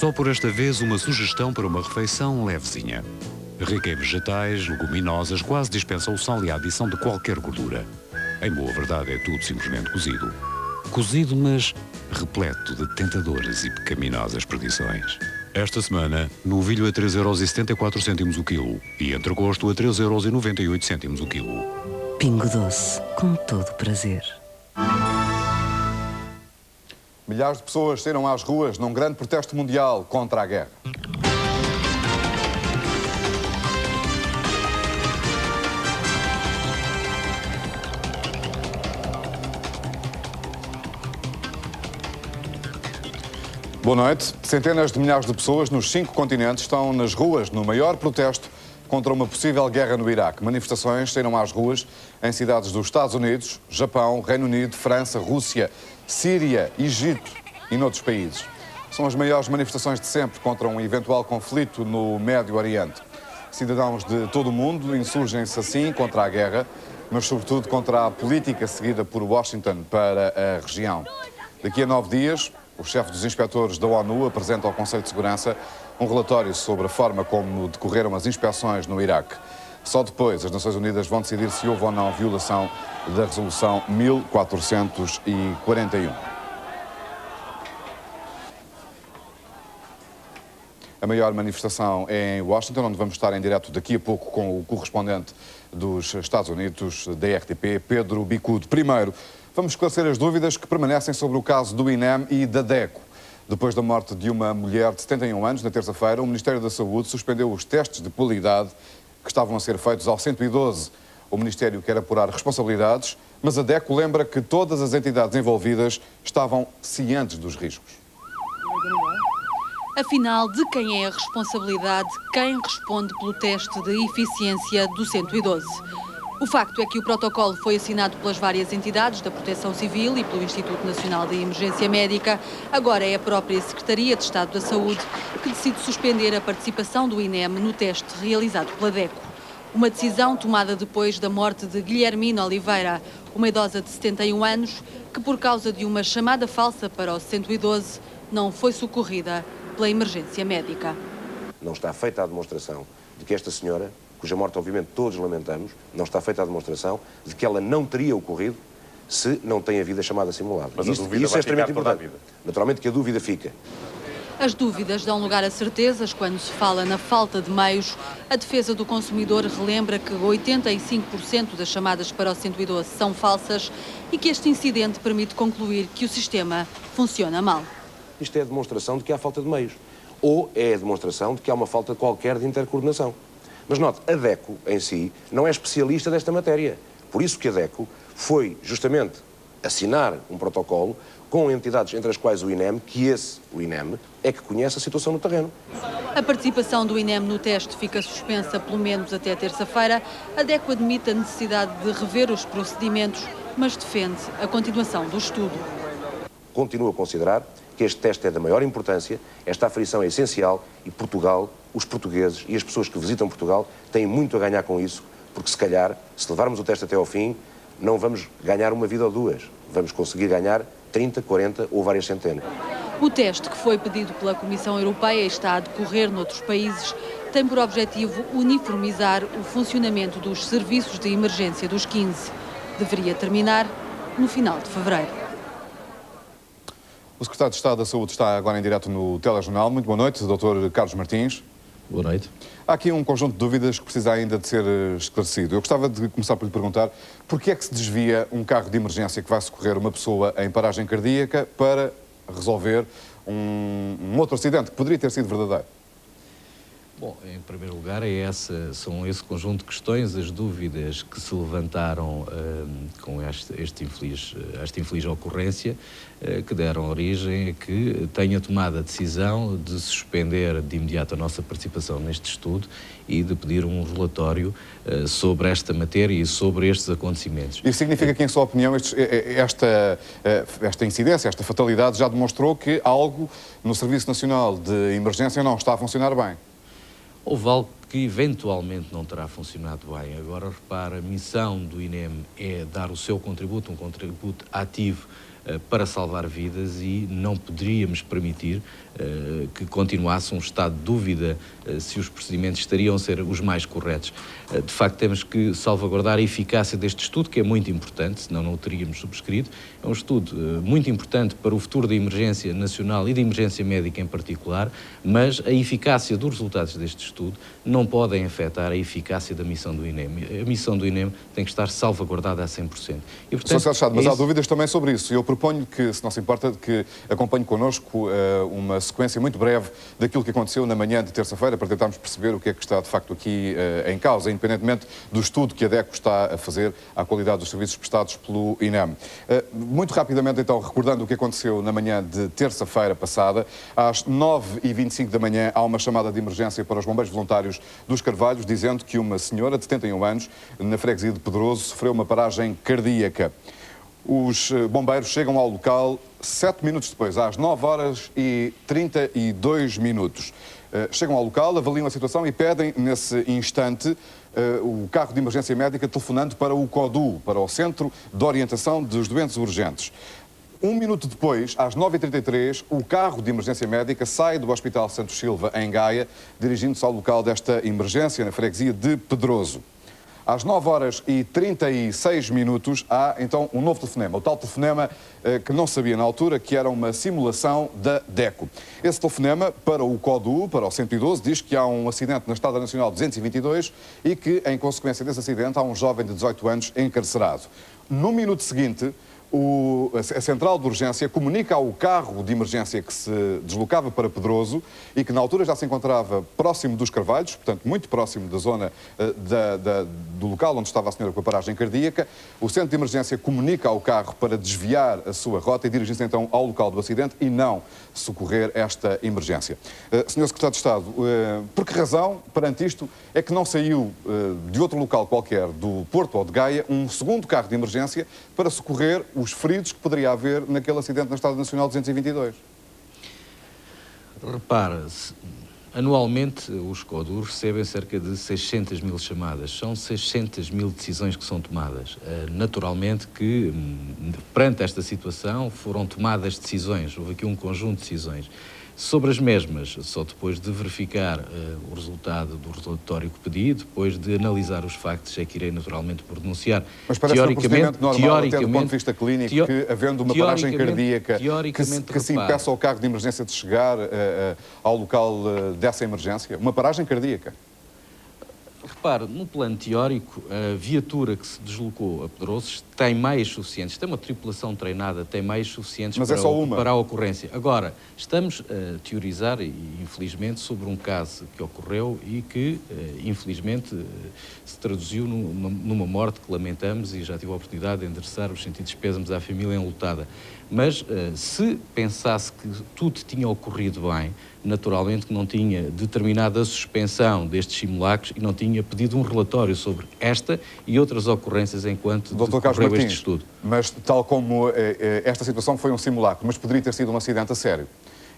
Só por esta vez uma sugestão para uma refeição levezinha. Rica em vegetais, leguminosas, quase dispensa o sal e a adição de qualquer gordura. Em boa verdade, é tudo simplesmente cozido. Cozido, mas repleto de tentadoras e pecaminosas perdições. Esta semana, novilho a 3,74€ o quilo e entrecosto a 3,98€ o quilo. Pingo Doce, com todo prazer. Milhares de pessoas saíram às ruas num grande protesto mundial contra a guerra. Boa noite. Centenas de milhares de pessoas nos 5 continentes estão nas ruas no maior protesto contra uma possível guerra no Iraque. Manifestações saíram às ruas em cidades dos Estados Unidos, Japão, Reino Unido, França, Rússia, Síria, Egito e noutros países. São as maiores manifestações de sempre contra um eventual conflito no Médio Oriente. Cidadãos de todo o mundo insurgem-se assim contra a guerra, mas sobretudo contra a política seguida por Washington para a região. Daqui a 9 dias, o chefe dos inspectores da ONU apresenta ao Conselho de Segurança um relatório sobre a forma como decorreram as inspeções no Iraque. Só depois as Nações Unidas vão decidir se houve ou não violação da Resolução 1441. A maior manifestação é em Washington, onde vamos estar em direto daqui a pouco com o correspondente dos Estados Unidos, da RTP, Pedro Bicudo. Primeiro, vamos esclarecer as dúvidas que permanecem sobre o caso do INEM e da DECO. Depois da morte de uma mulher de 71 anos, na terça-feira, o Ministério da Saúde suspendeu os testes de qualidade que estavam a ser feitos ao 112. O Ministério quer apurar responsabilidades, mas a DECO lembra que todas as entidades envolvidas estavam cientes dos riscos. Afinal, de quem é a responsabilidade? Quem responde pelo teste de eficiência do 112? O facto é que o protocolo foi assinado pelas várias entidades da Proteção Civil e pelo Instituto Nacional de Emergência Médica. Agora é a própria Secretaria de Estado da Saúde que decide suspender a participação do INEM no teste realizado pela DECO. Uma decisão tomada depois da morte de Guilhermina Oliveira, uma idosa de 71 anos que, por causa de uma chamada falsa para o 112, não foi socorrida pela emergência médica. Não está feita a demonstração de que esta senhora, cuja morte obviamente todos lamentamos, não está feita a demonstração de que ela não teria ocorrido se não tem havido a chamada simulada. Mas a dúvida isso vai é extremamente ficar toda a importante. vida. Naturalmente que a dúvida fica. As dúvidas dão lugar a certezas quando se fala na falta de meios. A defesa do consumidor relembra que 85% das chamadas para o 112 são falsas e que este incidente permite concluir que o sistema funciona mal. Isto é a demonstração de que há falta de meios. Ou é a demonstração de que há uma falta qualquer de intercoordenação. Mas note, a DECO em si não é especialista desta matéria. Por isso que a DECO foi justamente assinar um protocolo com entidades entre as quais o INEM, o INEM, é que conhece a situação no terreno. A participação do INEM no teste fica suspensa pelo menos até terça-feira. A DECO admite a necessidade de rever os procedimentos, mas defende a continuação do estudo. Continuo a considerar que este teste é da maior importância, esta aferição é essencial e Portugal, os portugueses e as pessoas que visitam Portugal têm muito a ganhar com isso, porque se calhar, se levarmos o teste até ao fim, não vamos ganhar uma vida ou duas, vamos conseguir ganhar 30, 40 ou várias centenas. O teste, que foi pedido pela Comissão Europeia e está a decorrer noutros países, tem por objetivo uniformizar o funcionamento dos serviços de emergência dos 15. Deveria terminar no final de fevereiro. O Secretário de Estado da Saúde está agora em direto no Telejornal. Muito boa noite, Dr. Carlos Martins. Boa noite. Há aqui um conjunto de dúvidas que precisa ainda de ser esclarecido. Eu gostava de começar por lhe perguntar porquê é que se desvia um carro de emergência que vai socorrer uma pessoa em paragem cardíaca para resolver um outro acidente que poderia ter sido verdadeiro? Bom, em primeiro lugar, são esse conjunto de questões, as dúvidas que se levantaram com esta infeliz ocorrência, que deram origem a que tenha tomado a decisão de suspender de imediato a nossa participação neste estudo e de pedir um relatório sobre esta matéria e sobre estes acontecimentos. Isso significa que, em sua opinião, esta incidência, esta fatalidade já demonstrou que algo no Serviço Nacional de Emergência não está a funcionar bem? Houve algo que eventualmente não terá funcionado bem. Agora, repara, a missão do INEM é dar o seu contributo, um contributo ativo para salvar vidas e não poderíamos permitir que continuasse um estado de dúvida se os procedimentos estariam a ser os mais corretos. De facto, temos que salvaguardar a eficácia deste estudo, que é muito importante, senão não o teríamos subscrito. É um estudo muito importante para o futuro da emergência nacional e da emergência médica em particular, mas a eficácia dos resultados deste estudo não podem afetar a eficácia da missão do INEM. A missão do INEM tem que estar salvaguardada a 100%. E, portanto, Sr. Secretário, mas é há isso. dúvidas também sobre isso. Eu proponho que, se não se importa, que acompanhe connosco uma sequência muito breve daquilo que aconteceu na manhã de terça-feira, para tentarmos perceber o que é que está, de facto, aqui em causa, independentemente do estudo que a DECO está a fazer à qualidade dos serviços prestados pelo INEM. Muito rapidamente, então, recordando o que aconteceu na manhã de terça-feira passada, às 9h25 da manhã, há uma chamada de emergência para os bombeiros voluntários dos Carvalhos, dizendo que uma senhora de 71 anos, na freguesia de Pedroso, sofreu uma paragem cardíaca. Os bombeiros chegam ao local 7 minutos depois, às 9h32. Chegam ao local, avaliam a situação e pedem, nesse instante, o carro de emergência médica telefonando para o CODU, para o Centro de Orientação dos Doentes Urgentes. 1 minuto depois, às 9h33, o carro de emergência médica sai do Hospital Santos Silva, em Gaia, dirigindo-se ao local desta emergência, na freguesia de Pedroso. Às 9h36, há então um novo telefonema. O tal telefonema que não sabia na altura que era uma simulação da DECO. Esse telefonema para o CODU, para o 112, diz que há um acidente na Estrada Nacional 222 e que, em consequência desse acidente, há um jovem de 18 anos encarcerado. No minuto seguinte, a central de urgência comunica ao carro de emergência que se deslocava para Pedroso e que na altura já se encontrava próximo dos Carvalhos, portanto muito próximo da zona do local onde estava a senhora com a paragem cardíaca. O centro de emergência comunica ao carro para desviar a sua rota e dirigir-se então ao local do acidente e não socorrer esta emergência. Senhor Secretário de Estado, por que razão, perante isto, é que não saiu de outro local qualquer, do Porto ou de Gaia, um segundo carro de emergência para socorrer os feridos que poderia haver naquele acidente na Estrada Nacional 222? Repara, anualmente os CODUs recebem cerca de 600 mil chamadas. São 600 mil decisões que são tomadas. Naturalmente que, perante esta situação, foram tomadas decisões. Houve aqui um conjunto de decisões. Sobre as mesmas, só depois de verificar o resultado do relatório que pedi, depois de analisar os factos, é que irei naturalmente pronunciar. Mas parece um procedimento normal, até do ponto de vista clínico, que havendo uma paragem cardíaca, que se impeça ao carro de emergência de chegar ao local dessa emergência? Uma paragem cardíaca. Repare, no plano teórico, a viatura que se deslocou a Pedroso tem meios suficientes, tem uma tripulação treinada, tem meios suficientes para a ocorrência. Agora, estamos a teorizar, e infelizmente, sobre um caso que ocorreu e que, infelizmente, se traduziu numa morte que lamentamos e já tive a oportunidade de endereçar os sentidos pêsames à família enlutada. Mas, se pensasse que tudo tinha ocorrido bem, naturalmente que não tinha determinado a suspensão destes simulacros e não tinha pedido um relatório sobre esta e outras ocorrências enquanto decorreu este estudo. Mas tal como esta situação foi um simulacro, mas poderia ter sido um acidente a sério.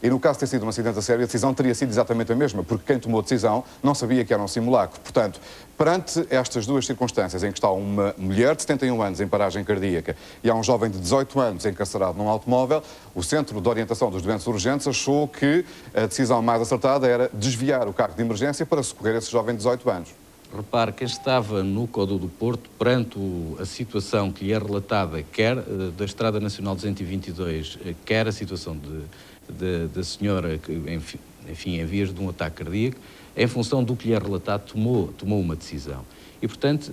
E no caso de ter sido um acidente a sério, a decisão teria sido exatamente a mesma, porque quem tomou a decisão não sabia que era um simulacro. Portanto, perante estas duas circunstâncias, em que está uma mulher de 71 anos em paragem cardíaca e há um jovem de 18 anos encarcerado num automóvel, o Centro de Orientação dos Doentes Urgentes achou que a decisão mais acertada era desviar o carro de emergência para socorrer esse jovem de 18 anos. Repare, quem estava no CODU do Porto, perante a situação que lhe é relatada, quer da Estrada Nacional 222, quer a situação da senhora, que, enfim, em vias de um ataque cardíaco, em função do que lhe é relatado, tomou uma decisão. E, portanto,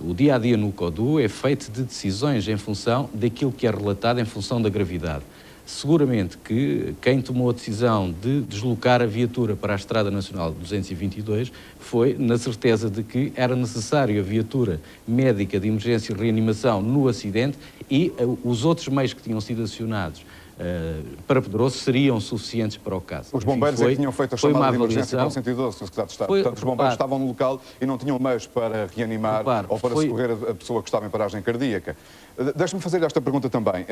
o dia-a-dia no CODU é feito de decisões em função daquilo que é relatado, em função da gravidade. Seguramente que quem tomou a decisão de deslocar a viatura para a Estrada Nacional 222 foi na certeza de que era necessário a viatura médica de emergência e reanimação no acidente e os outros meios que tinham sido acionados para Pedroso seriam suficientes para o caso. Os bombeiros é que tinham feito a chamada de emergência para o 112, Sr. Secretário de Estado. Portanto, os bombeiros estavam no local e não tinham meios para reanimar ou para socorrer a pessoa que estava em paragem cardíaca. Deixe-me fazer esta pergunta também.